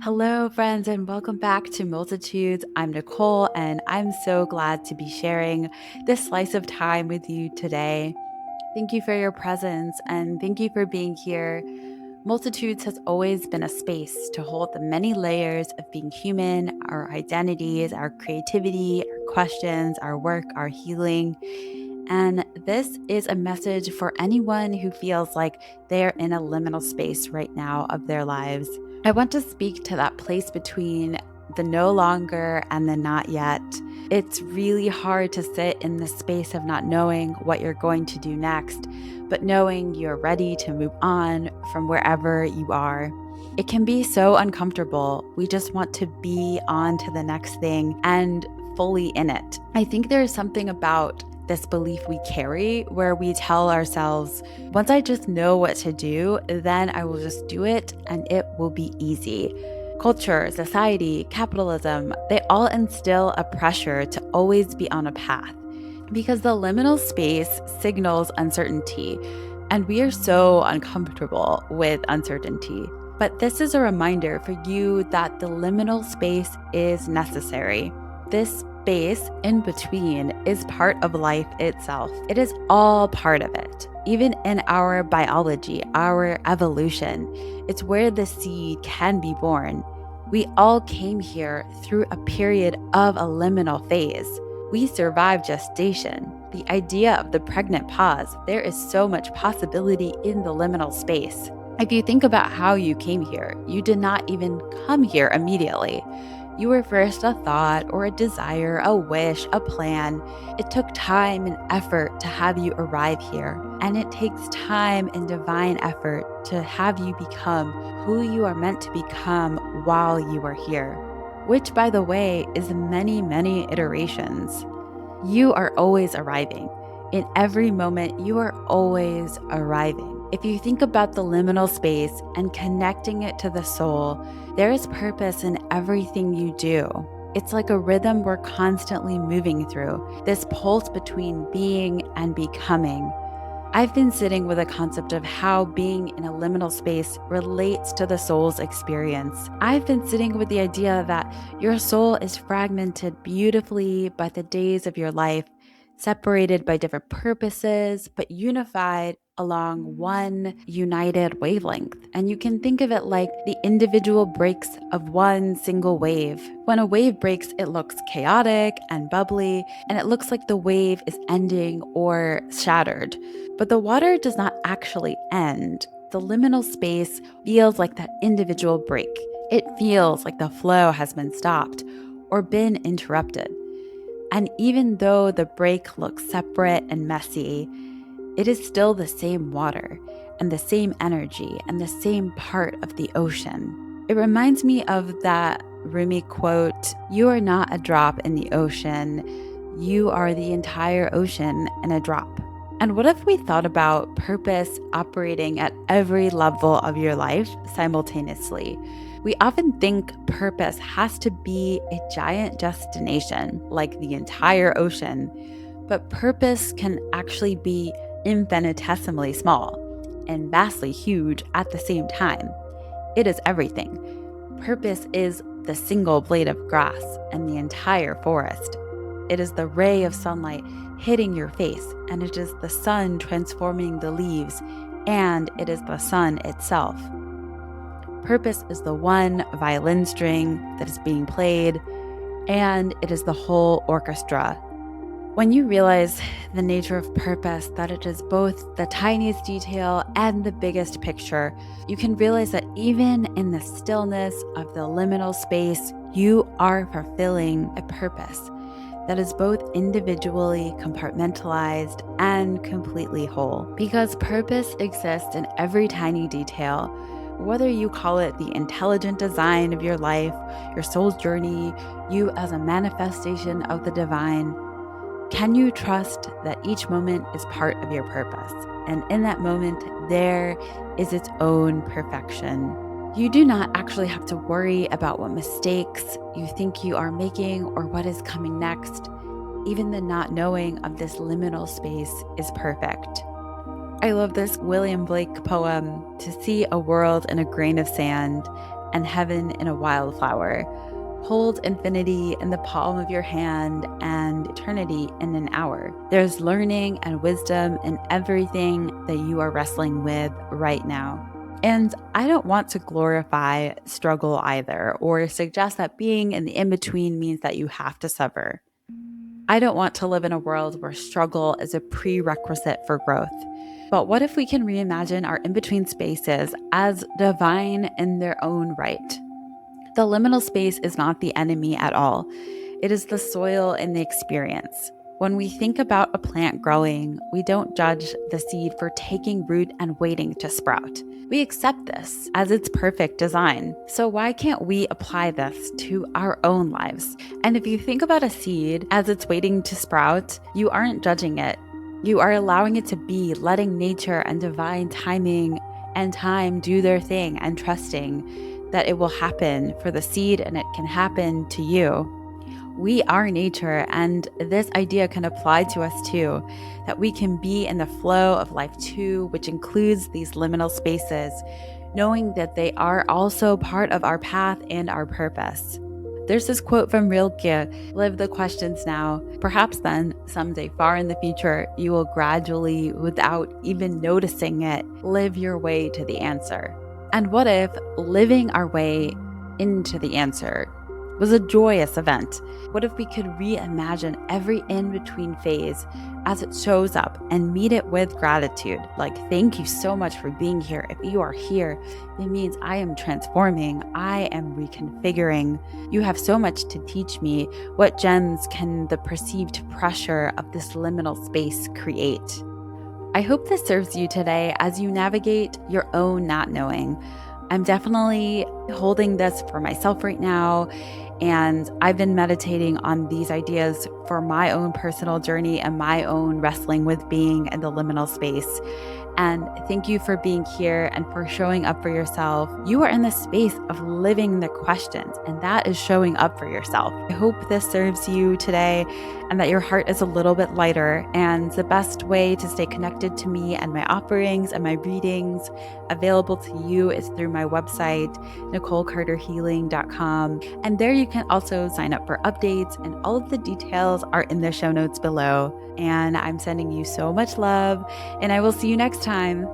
Hello, friends, and welcome back to Multitudes. I'm Nicole, and I'm so glad to be sharing this slice of time with you today. Thank you for your presence, and thank you for being here. Multitudes has always been a space to hold the many layers of being human, our identities, our creativity, our questions, our work, our healing. And this is a message for anyone who feels like they're in a liminal space right now of their lives. I want to speak to that place between the no longer and the not yet. It's really hard to sit in the space of not knowing what you're going to do next, but knowing you're ready to move on from wherever you are. It can be so uncomfortable. We just want to be on to the next thing and fully in it. I think there is something about this belief we carry where we tell ourselves, once I just know what to do, then I will just do it and it will be easy. Culture, society, capitalism, they all instill a pressure to always be on a path because the liminal space signals uncertainty, and we are so uncomfortable with uncertainty. But this is a reminder for you that the liminal space is necessary. This space in between is part of life itself. It is all part of it. Even in our biology, our evolution, it's where the seed can be born. We all came here through a period of a liminal phase. We survived gestation, the idea of the pregnant pause. There is so much possibility in the liminal space. If you think about how you came here, you did not even come here immediately. You were first a thought or a desire, a wish, a plan. It took time and effort to have you arrive here. And it takes time and divine effort to have you become who you are meant to become while you are here. Which, by the way, is many, many iterations. You are always arriving. In every moment, you are always arriving. If you think about the liminal space and connecting it to the soul, there is purpose in everything you do. It's like a rhythm we're constantly moving through, this pulse between being and becoming. I've been sitting with a concept of how being in a liminal space relates to the soul's experience. I've been sitting with the idea that your soul is fragmented beautifully by the days of your life, separated by different purposes, but unified along one united wavelength. And you can think of it like the individual breaks of one single wave. When a wave breaks, it looks chaotic and bubbly, and it looks like the wave is ending or shattered. But the water does not actually end. The liminal space feels like that individual break. It feels like the flow has been stopped or been interrupted. And even though the break looks separate and messy, it is still the same water and the same energy and the same part of the ocean. It reminds me of that Rumi quote, "You are not a drop in the ocean, you are the entire ocean in a drop." And what if we thought about purpose operating at every level of your life simultaneously? We often think purpose has to be a giant destination, like the entire ocean, but purpose can actually be infinitesimally small and vastly huge at the same time. It is everything. Purpose is the single blade of grass and the entire forest. It is the ray of sunlight hitting your face, and it is the sun transforming the leaves, and it is the sun itself. Purpose is the one violin string that is being played, and it is the whole orchestra. When you realize the nature of purpose, that it is both the tiniest detail and the biggest picture, you can realize that even in the stillness of the liminal space, you are fulfilling a purpose that is both individually compartmentalized and completely whole. Because purpose exists in every tiny detail, whether you call it the intelligent design of your life, your soul's journey, you as a manifestation of the divine. Can you trust that each moment is part of your purpose? And in that moment, there is its own perfection. You do not actually have to worry about what mistakes you think you are making or what is coming next. Even the not knowing of this liminal space is perfect. I love this William Blake poem, "To see a world in a grain of sand and heaven in a wildflower. Hold infinity in the palm of your hand and eternity in an hour. There's learning and wisdom in everything that you are wrestling with right now. And I don't want to glorify struggle either, or suggest that being in the in between means that you have to suffer. I don't want to live in a world where struggle is a prerequisite for growth. But what if we can reimagine our in between spaces as divine in their own right? The liminal space is not the enemy at all. It is the soil and the experience. When we think about a plant growing, we don't judge the seed for taking root and waiting to sprout. We accept this as its perfect design. So why can't we apply this to our own lives? And if you think about a seed as it's waiting to sprout, you aren't judging it. You are allowing it to be, letting nature and divine timing and time do their thing, and trusting that it will happen for the seed and it can happen to you. We are nature, and this idea can apply to us too, that we can be in the flow of life too, which includes these liminal spaces, knowing that they are also part of our path and our purpose. There's this quote from Rilke: live the questions now. Perhaps then, someday far in the future, you will gradually, without even noticing it, live your way to the answer. And what if living our way into the answer was a joyous event? What if we could reimagine every in-between phase as it shows up and meet it with gratitude? Like, thank you so much for being here. If you are here, it means I am transforming, I am reconfiguring. You have so much to teach me. What gems can the perceived pressure of this liminal space create? I hope this serves you today as you navigate your own not knowing. I'm definitely holding this for myself right now, and I've been meditating on these ideas for my own personal journey and my own wrestling with being in the liminal space. And thank you for being here and for showing up for yourself. You are in the space of living the questions, and that is showing up for yourself. I hope this serves you today and that your heart is a little bit lighter. And the best way to stay connected to me and my offerings and my readings available to you is through my website, NicoleCarterHealing.com. And there you can also sign up for updates, and all of the details are in the show notes below. And I'm sending you so much love, and I will see you next time.